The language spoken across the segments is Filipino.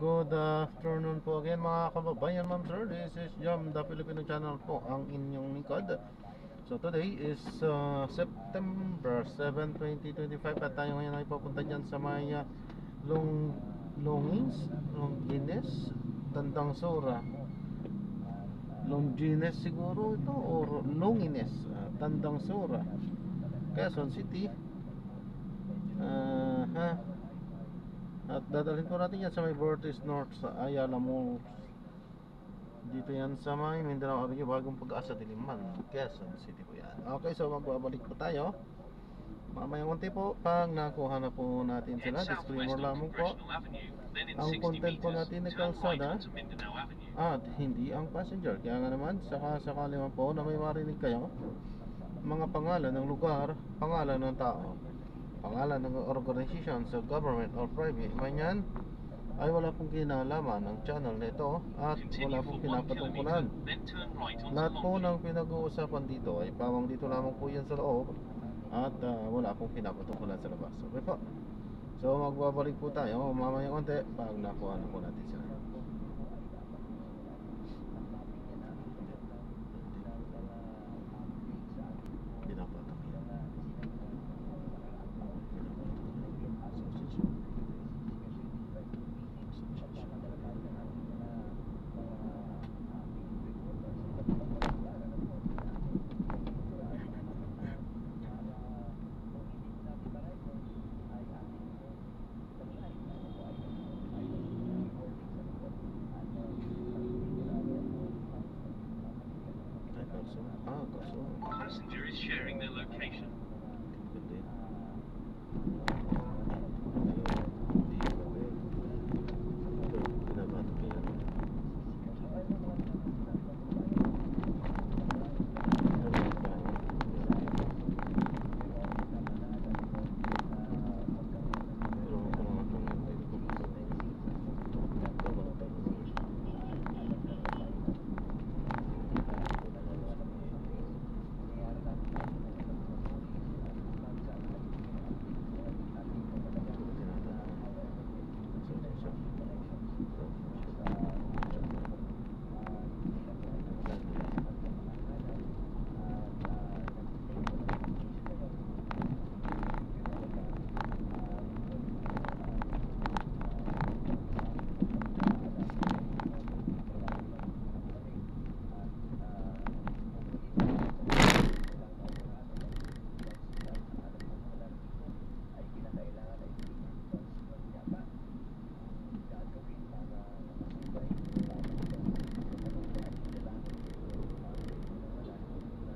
Good afternoon po again mga kababayan, ma'am sir. This is Jam, the Filipino channel po, ang inyong lingkod. So today is September 7, 2025 at tayo ngayon ay papunta dyan sa may Longines, Tandang Sora. Longines siguro ito or Longines, Tandang Sora, Quezon City. At dadalhin po natin yan sa may Vertis North sa Ayala Malls. Dito yan sa may Mindanao Avenue, Bagong Pag-asa, Diliman, Quezon City po yan. Okay, so magbabalik po tayo mamayang konti po pag nakuha na po natin sila. Disclaimer lamang po, ang content po natin na kalsada at hindi ang passenger. Kaya nga naman, sakali man po na may marinig kayo mga pangalan ng lugar, pangalan ng tao, pangalan ng organization sa government or private man yan, ay wala pong kinalaman ng channel nito at wala pong pinapatungkulan. Lahat po ng pinag-uusapan dito ay pawang dito lamang po yan sa loob at wala pong pinapatungkulan sa labas. Okay po, so magbabalik po tayo mamaya konti pag nakuha na po natin sila. Passenger is sharing their location.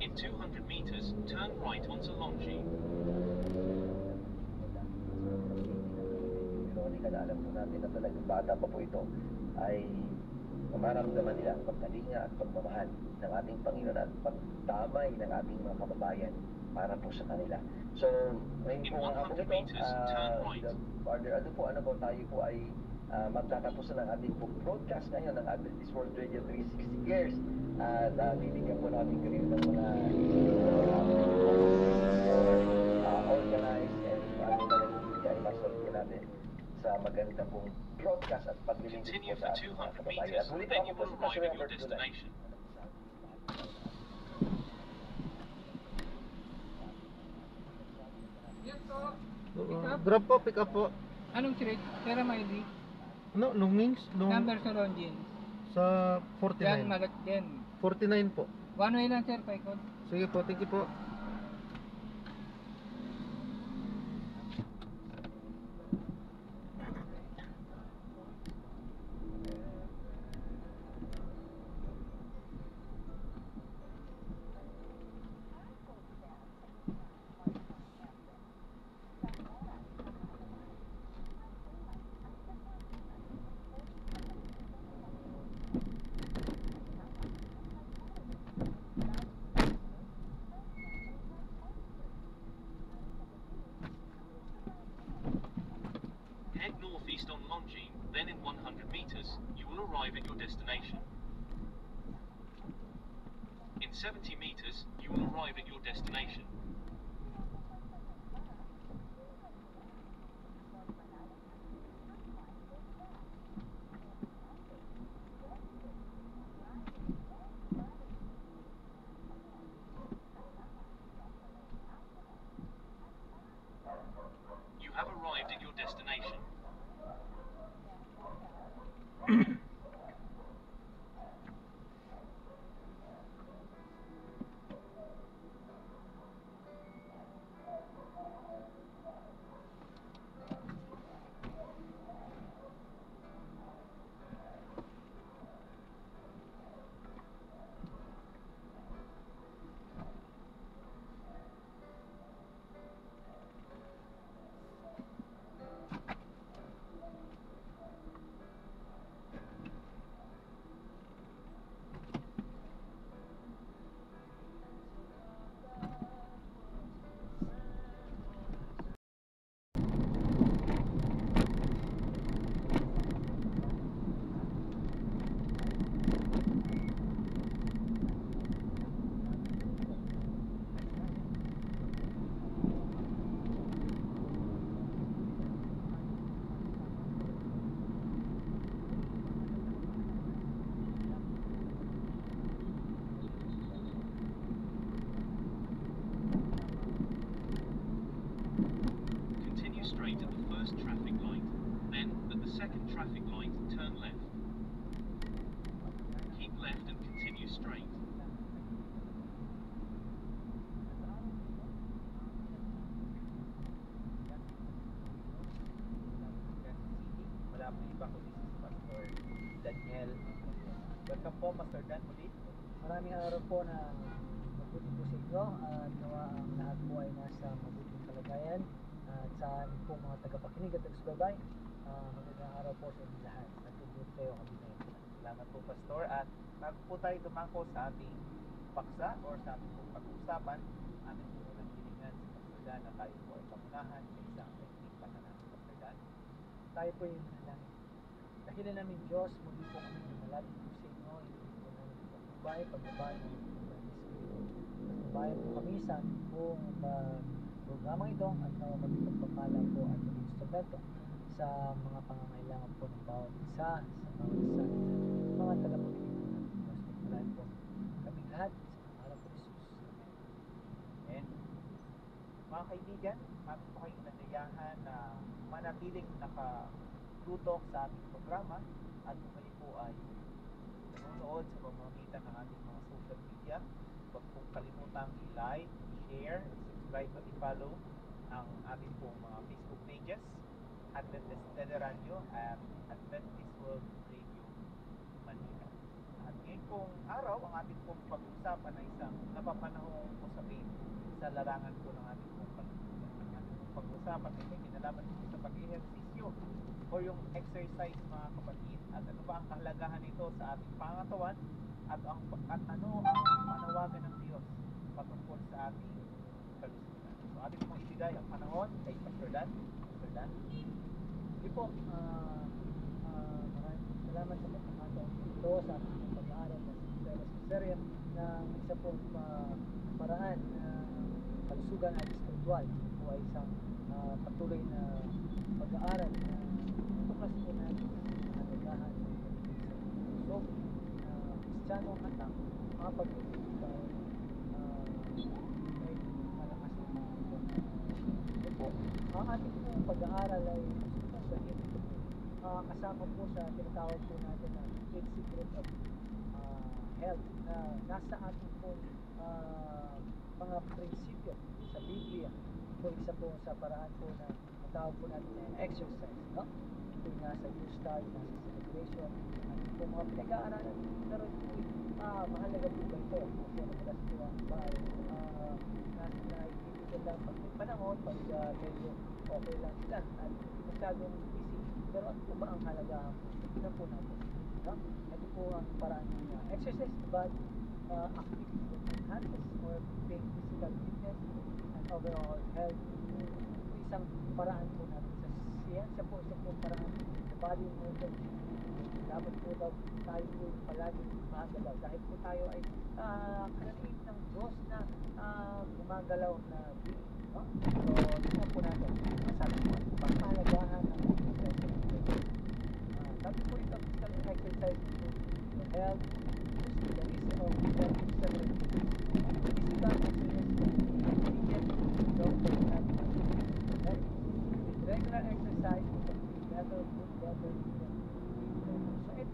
In 200 meters, turn right onto Longines. Alam po natin na talagang bata pa po ito ay mamaramdaman nila ang pagkalinga at pagmamahal ng ating Panginoon at pagdamay ng ating mga kababayan para po sa kanila. So, ngayon po ang ako ito, ano po, tayo po ay magtatapos na ng ating broadcast ngayon ng Adventist World Radio 360 years at bibigyan po natin kayo ng mga organized and ay masolve po natin sa maganda pong broadcast at paglilingkod po sa ating mga kababayan. At muli po ako po si Pastor Robert Dulay. Grab po, pick up po. Anong street? Pera may ID? Ano? Longines? Number sa Longines. Sa Yan, 49. magat din. 49 po. One way lang sir, paikot. Sige po, thank you po. Head northeast on Longines, then in 100 meters, you will arrive at your destination. In 70 meters, you will arrive at your destination. Continue straight at the first traffic light. Then, at the second traffic light, turn left. Keep left and continue straight. Wala po iba kundi si Pastor Daniel. Welcome po, Pastor Dan, muli. Maraming araw po na mabuti po sa inyo at nawa ang lahat po ay nasa mabuting kalagayan at sa ating pong mga tagapakinig at taga-subaybay. Magandang araw po sa inyo lahat. Nagtutuloy tayo kami ngayon. Salamat po, Pastor. At bago po tayo dumako sa ating paksa or sa ating pong pag-uusapan, ating po unang hilingan si Pastor Dan na tayo po ay pangunahan sa isang technique panalangin, Pastor Dan. Tayo po yung manalangin. Dahilan namin Diyos, muli po kami lumalapit po sa inyo. Hindi po namin pagbabay ng Espiritu. Pagbabayan po kami sa ating pong programang ito at nawa kami pagpapala po at instrumento sa mga pangangailangan po ng bawat isa, sa bawat isa, mga tagapakinig po natin Diyos. Pagpalain po kami lahat sa pangalan po ni Jesus. And mga kaibigan, amin po kayong nanayahan na manatiling nakatutok sa ating programa at kung kayo po ay nanonood sa pamamagitan ng ating mga social media, huwag pong kalimutang i-like, i-share, subscribe at i-follow ang ating pong mga Facebook pages, Adventist Teleradio at Adventist World Radio Manila. At ngayon pong araw, ang ating pong pag-uusapan ay isang napapanahong usapin sa larangan po ng ating pong pag-uusapan. Ang ating pong pag-uusapan ay may kinalaman po sa pag-ehersisyo o yung exercise, mga kapatid. At ano ba ang kahalagahan nito sa ating pangatawan at ano ang panawagan ng Diyos patungkol sa ating kalusugan. So ating pong ibigay ang panahon kay Pastor Dan. Pastor Dan. Hindi po, maraming salamat sa pagkakataon ito sa ating pag-aaral na sa Syria na isa pong paraan na kalusugan at spiritual. Ito po ay isang patuloy na pag-aaral na tukas po natin sa nagagahan ng puso na Kristiyano at ang mga pag-ibig may malakas na mga ito po. Ang ating pong pag-aaral ay sa ito. Kasama po sa tinatawag po natin na 8 secret of health na nasa ating po mga prinsipyo sa Biblia. Ito isa po sa paraan po na tawag po natin na exercise, no? Ito yung nasa new start, nasa celebration, at po mga pinag-aaralan. Pero ito mahalaga po ba ito? Kasi madalas po ang bahay nasa naibibigyan lang pag may panahon, pag medyo okay lang sila at masyadong busy. Pero ano po ba ang halagahan po? Tignan po natin, no? Ito po ang paraan ng exercise the body, activity that enhances or maintain physical fitness and overall health. Ito isang paraan po natin sa siyensya po, isang po paraan the body movement. Dapat po daw tayo po palagi gumagalaw dahil po tayo ay kananiin ng Diyos na gumagalaw na being, no? So tignan po natin sabi po panghalagahan ng exercise. Sabi po ito physical exercise to health, the risk of health several physical exercise doctor at with regular exercise better, good, better. So ito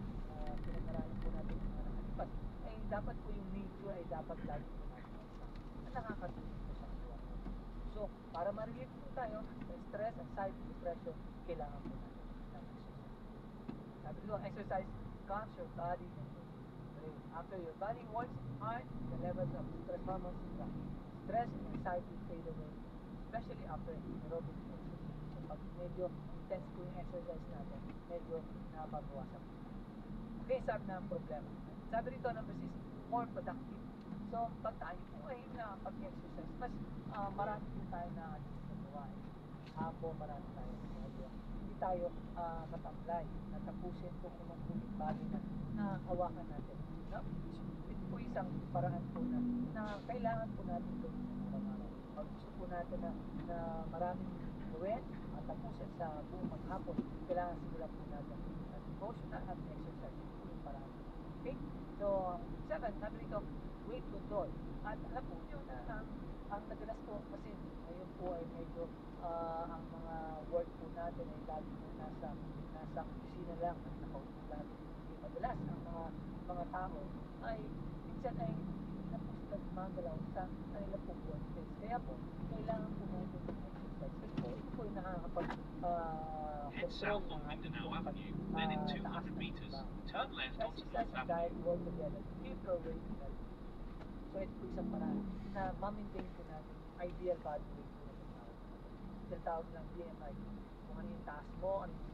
pinag-aralan po natin yung mga nakalipas, ay dapat po yung nature ay dapat lagi po natin ang nakakatulong po sa katawan natin. So, para ma-relieve po tayo sa stress, anxiety, depression, kailangan po natin ng exercise. Sabi ko, exercise calms your body and your brain. After your body works hard, the levels of stress hormones drop. Stress and anxiety fade away, especially after aerobic exercise. So, pag medyo intense po yung exercise natin, medyo nababawasan po. Okay, sabi na ang problema. Sabi rito, number 6, more productive. So, pag tayo po ay nakapag-exercise, mas marami po tayo na nagawa. Hapo, marami tayo nagawa. Hindi tayo matamlay, natapusin po kung mga yung bagay na nakahawakan natin. No? Ito po isang paraan po na kailangan po natin gawin sa araw-araw. Pag gusto po natin na maraming gawin, tapusin sa buong maghapon, kailangan simulan po natin ang devotional at exercise. Ito po yung paraan. Okay? So, 7, sabi nito, weight control. At alam po nyo na ang nadalas po kasi ngayon po ay medyo ang mga work po natin ay lagi po nasa opisina lang at nakaupo lagi. Madalas ang mga tao ay minsan ay hindi na po sila gumagalaw sa kanila po workplace. Kaya po, kailangan po natin ng exercise. Kasi po, ito po po yung nakakapag Head south on Mindanao Avenue, then in 200 meters, turn left onto exercise North and diet Avenue. all together keep your weight well. So ito po isang paraan na ma-maintain po natin yung ideal body weight po na tawag. Tinatawag ng BMI. Kung ano yung taas mo, ano yung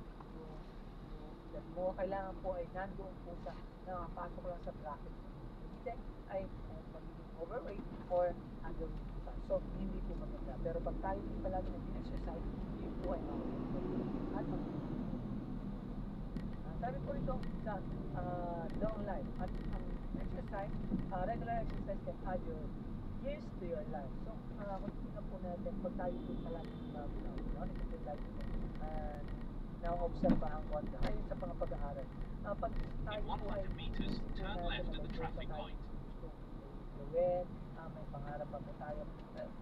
edad mo, kailangan po ay nandoon po sa nakapasok lang sa bracket mo. Hindi ay magiging overweight or underweight po tayo. So hindi po maganda. Pero pag tayo hindi palagi nag-exercise, yun po ay at sabi po ito sa long life at ang exercise, regular exercise can add your years to your life. So kung tingnan po natin pag tayo po palagi ito life na-obserbahan ko ayon sa mga pag-aaral pag tayo In po ay 100 meters, turn left at the traffic light. gawin, may pangarap pa po tayo.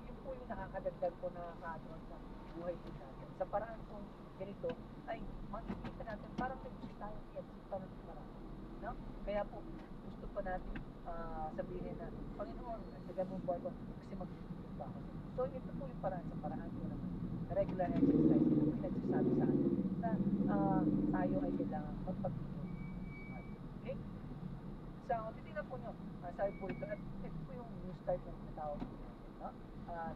Yun po yung nakakadagdag po, nakakaadon sa buhay po natin. Sa paraan po ganito, ay makikita natin, parang may gusto tayo i-achieve pa ng marami. No? Kaya po, gusto pa natin sabihin na, Panginoon, nagsagan mo po ako kasi mag-ibig pa ako. So, ito po yung paraan sa paraan po naman. Regular exercise, ito po yung nagsasabi sa atin na tayo ay kailangan magpag-ibig. Okay? So, titignan po nyo, sabi po ito, at ito po yung new start na tinatawag po natin, no?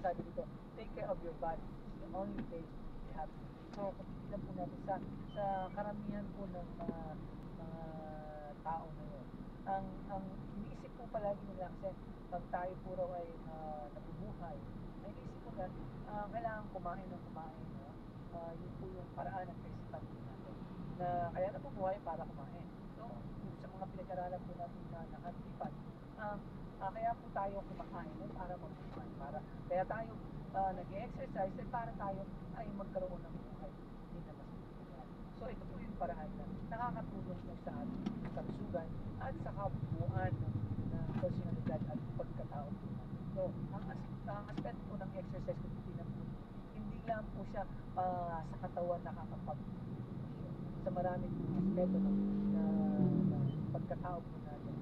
Sabi dito, take care of your body, it's the only place you have to. So, kung titignan po natin sa karamihan po ng mga tao na yun, ang iniisip po palagi nila kasi pag tayo po raw ay nabubuhay, ay iniisip po na kailangan kumain ng kumain, no? Yun po yung paraan ng kaisipan po natin, na kaya nabubuhay para kumain. So, sa mga pinag-aralan po natin na nakatipan, kaya po tayo kumakain para mabuhay, kaya tayo nag-exercise para tayo ay magkaroon ng buhay hindi na mas mabuhay. So ito po yung paraan na nakakatulong po sa ating kalusugan at sa kabuuan ng personalidad at pagkatao po natin. So ang aspect po ng exercise kung titignan po, hindi lang po siya sa katawan nakakapag-function. Sa maraming aspeto ng pagkatao po natin,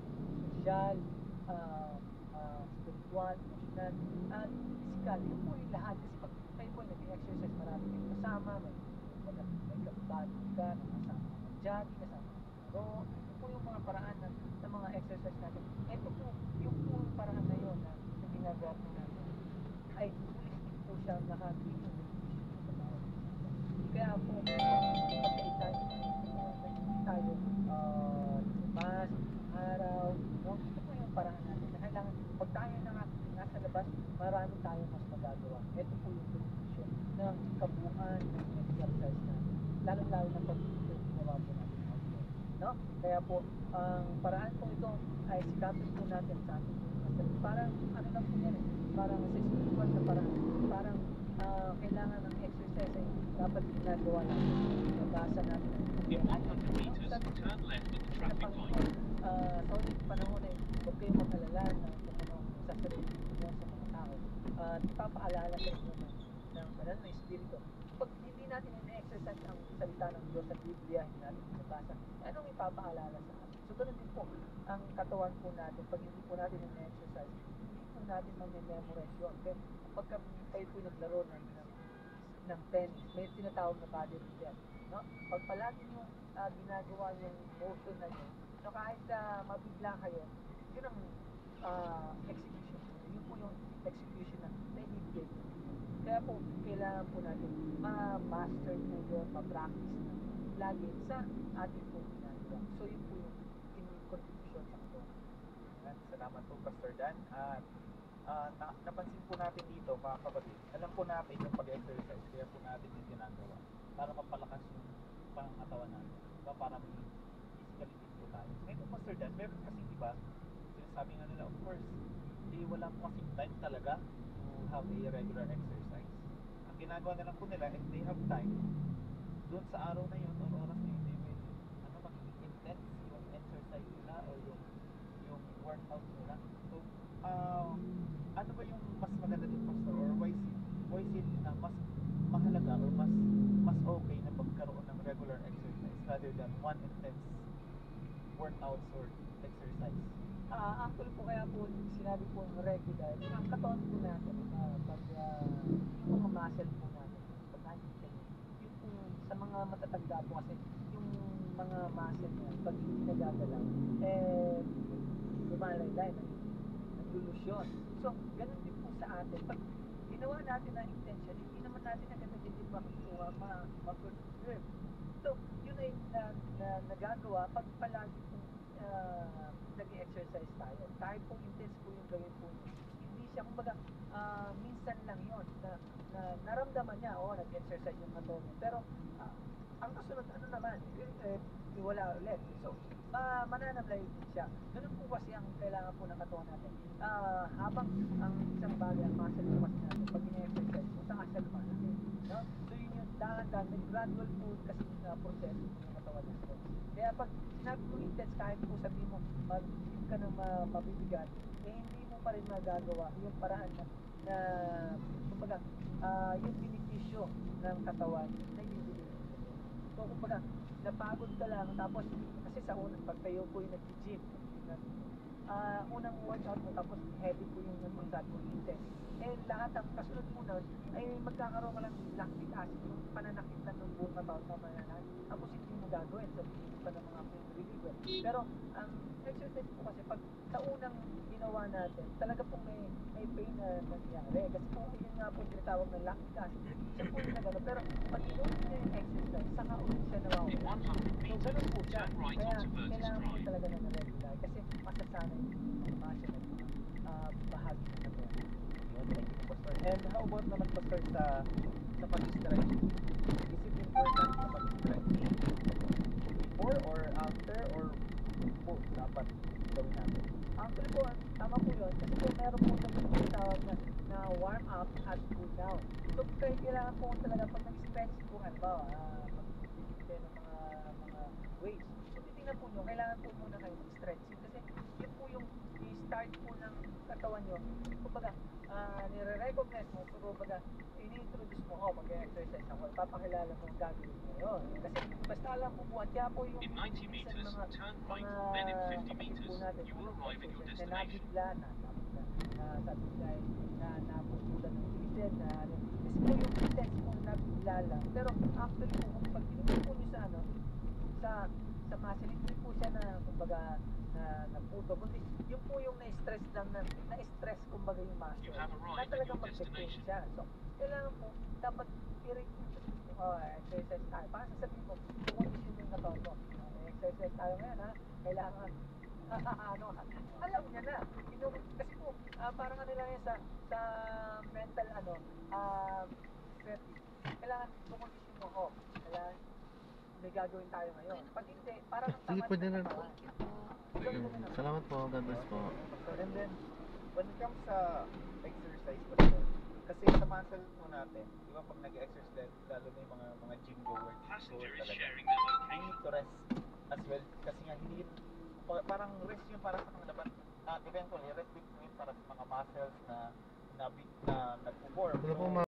social, spiritual, emotional, at physical. Yun po yung lahat. Kasi pag kayo po nag-exercise, marami kayong kasama, may kabado ka, nakasama ka mag-jogging, kasama ka laro. Yun po yung mga paraan ng mga exercise natin. Ito po, yung po yung paraan na yun na ginagawa po natin ay holistic po siya nakakita ng kaya po, pagkaitan tayo lumabas, araw, no? Ito po yung paraan natin na kailangan, pag tayo nasa labas, marami tayo mas magagawa. Ito po yung beneficyo ng kabuuan ng exercise natin. Lalo-lalo na pag ito yung ginawa po natin outdoor. No? Kaya po, ang paraan po ito ay sikapin po natin sa ating mga parang, ano lang po yan eh, parang sa spiritual na parang kailangan ng exercise ay dapat ginagawa natin. Nabasa natin. In 100 meters, turn left at the traffic light. Sa ulit panahon ay huwag kayong mag-alala na kung anong sasabihin niyo sa mga tao. Ipapaalala sa inyo ng banal na espiritu. Pag hindi natin in-exercise ang salita ng Diyos sa Biblia, hindi natin binabasa, anong ipapaalala sa atin? So, ganun din po ang katawan po natin. Pag hindi po natin in-exercise, hindi po natin mamememorize yun. Okay? Kapag kayo po naglaro ng tennis, may tinatawag na body routine. No? Pag palagi nyo ginagawa yung motion na yun, so kahit mabigla kayo, yun ang execution. Yun po yung execution na naibigay. Kaya po, kailangan po natin ma-master po yun, ma-practice na lagi sa ating po ginagawa. So yun po yung contribution sa katawan. Salamat po, Pastor Dan. At napansin po natin dito, mga kapatid, alam po natin yung pag-exercise, kaya po natin yung ginagawa para mapalakas yung pangangatawan natin, diba? Para maging physically fit po tayo. Ngayon, Pastor Dan, meron kasi diba, sinasabi nga nila, of course, wala po kasing time talaga to have a regular exercise. Ang ginagawa na lang po nila, if they have time, doon sa araw na yun, or oras na yun, they will, magiging intense yung exercise nila or yung workout nila. So, ano ba yung mas maganda din, Pastor, or why is it mas mahalaga or mas okay na magkaroon ng regular exercise rather than one intense workouts or exercise? Actually po, kaya po sinabi po ng regular, ang katawan po natin, pag yung mga muscle po natin, pag sa mga matatanda po kasi yung mga muscle niya, pag hindi nagagalaw, eh, lumalaylay, naglulusyon. So, ganun din po sa atin. Pag ginawa natin na intention, hindi naman natin agad na din makukuha, ma-preserve. So, yun ay nagagawa pag palagi po nag-exercise tayo. Kahit po intense po yung gawin po niya. Hindi siya, kumbaga, minsan lang yun na naramdaman niya, nag-exercise yung katawan niya. Pero, ang kasunod, ano naman, wala ulit. So, mananamlay din siya. Ganun po kasi ang kailangan po ng katawan natin. Habang ang isang bagay, ang muscle po kasi natin, pag ina-exercise mo, saka siya lumalaki. No? So, yun yung dahan-dahan, may gradual po kasi process yung katawan natin. Kaya pag sinabi mo intense, kahit po sabihin mo, mag-give ka ng mabibigat, eh hindi mo pa rin magagawa yung paraan na kumbaga, yung benepisyo ng katawan na ibibigay. So, kumbaga, napagod ka lang, tapos, kasi sa unang pagtayo po yung nag-gym, unang workout mo, tapos heavy po yung nagpunsabi mo, intense. Eh, lahat ang kasunod mo nun, ay magkakaroon ka lang ng lactic acid, yung pananakit lang ng buong katawan na mananakit. Tapos hindi mo gagawin, sabihin pa ng mga pain reliever. Pero, ang exercise po kasi, pag sa unang ginawa natin, talaga pong may pain na nangyari. Kasi po, yun nga po tinatawag ng lactic acid. Siya po yung nagano. Pero, pag inulit niya yung exercise, saka ulit siya In nawawala. 100 So, meters, ganun po siya. turn right Kaya, onto Burgess kailangan po Drive. talaga ng regular. Kasi, masasanay yung mga muscle at mga bahagi ng katawan. Yun, thank you, Pastor. And how about naman, Pastor, sa pag-stretch? Is it important sa pag-stretch before or after or both dapat gawin natin? Actually po, tama po yun. Kasi po, meron po na tinatawag na warm up at cool down. So, kailangan po talaga pag nag-stretch po, halimbawa, mag-bibig kayo ng mga weights. So, titignan po nyo, kailangan po muna kayo mag-stretching. Kasi yun po yung i-start po ng katawan nyo. Kumbaga, nire-recognize mo, so, kumbaga, ini-introduce mo, mag-exercise ako, papakilala mo ang gagawin mo yun. Kasi basta alam mo po, at kaya po yung In 90 meters, turn right, then in 50 meters, you will arrive at your na destination. nabigla, sabi nila ay naputulan ng isip, kasi po yung intense po nabigla lang. Pero actually po, kung pag tinignan po nyo sa muscle, hindi po siya na, kumbaga, na naputo, kundi yun po yung na-stress lang, na-stress kumbaga yung muscle. You have arrived Na at talagang your mag-pain destination. siya. So, kailangan po, dapat i-reintroduce mo, exercise tayo. Parang sasabihin mo, kondisyon yung katawan mo. Exercise tayo ngayon, kailangan, alam niya na. Kasi po, parang ano lang yan sa mental, kailangan kondisyon mo, kailangan may gagawin tayo ngayon. Pag hindi, parang ang Sige, tamad pwede ng na. katawan. Salamat po, God bless po. And then, when it comes sa exercise, Pastor, kasi sa muscle po natin, di ba pag nag-exercise, lalo na yung mga gym goers Passenger is talaga, sharing their we location. need to rest as well. Kasi nga, hindi yun, parang rest yun para sa kanila, but eventually, rest din yun para sa mga muscles na nag-perform. Wala po, So,